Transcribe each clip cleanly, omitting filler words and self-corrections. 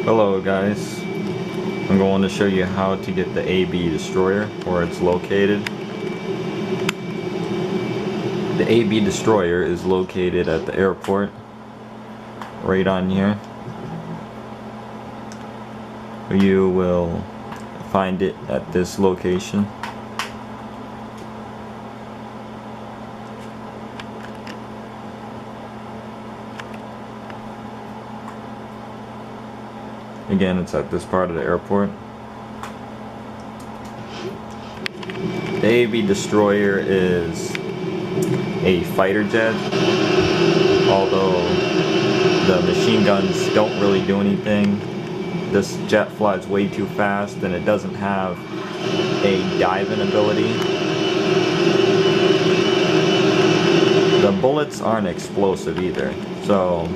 Hello guys, I'm going to show you how to get the AB destroyer, where it's located. The AB destroyer is located at the airport, right on here. You will find it at this location. Again, it's at this part of the airport. The AB destroyer is a fighter jet, although the machine guns don't really do anything. This jet flies way too fast and it doesn't have a diving ability. The bullets aren't explosive either, so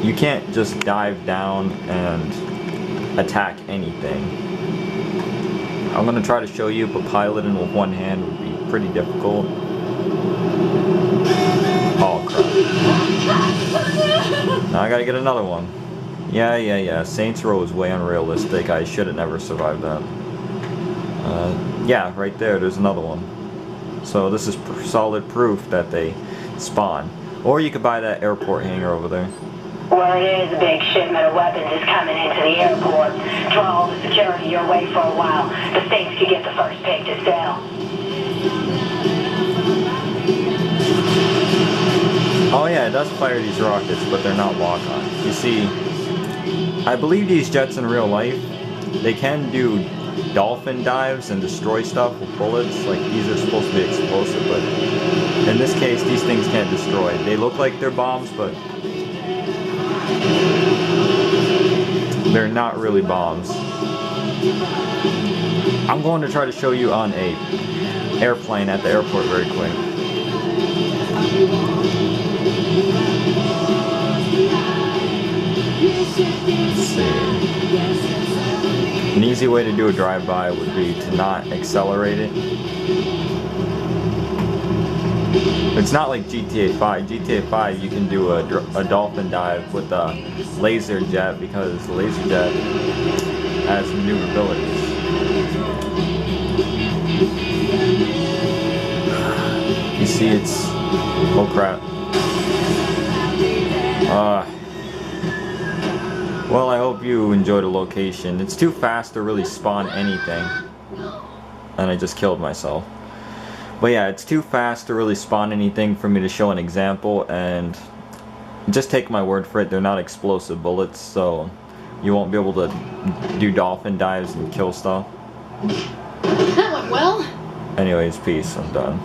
you can't just dive down and attack anything. I'm going to try to show you, but piloting with one hand would be pretty difficult. Oh crap. Now I gotta get another one. Yeah. Saints Row is way unrealistic. I should have never survived that. Yeah, right there's another one. So this is solid proof that they spawn. Or you could buy that airport hangar over there. Word is a big shipment of weapons is coming into the airport. Draw all the security your way for a while. The Saints could get the first pig to sell. Oh yeah, it does fire these rockets, but they're not lock-on. You see, I believe these jets in real life, they can do dolphin dives and destroy stuff with bullets. Like, these are supposed to be explosive, but in this case, these things can't destroy. They look like they're bombs, but they're not really bombs. I'm going to try to show you on a airplane at the airport very quick. Let's see. An easy way to do a drive-by would be to not accelerate it. It's not like GTA 5. GTA 5 you can do a dolphin dive with a laser jet, because the laser jet has maneuverabilities. You see, it's... oh crap. Well, I hope you enjoyed the location. It's too fast to really spawn anything. And I just killed myself. But yeah, it's too fast to really spawn anything for me to show an example, and just take my word for it, they're not explosive bullets, so you won't be able to do dolphin dives and kill stuff. That went well. Anyways, peace, I'm done.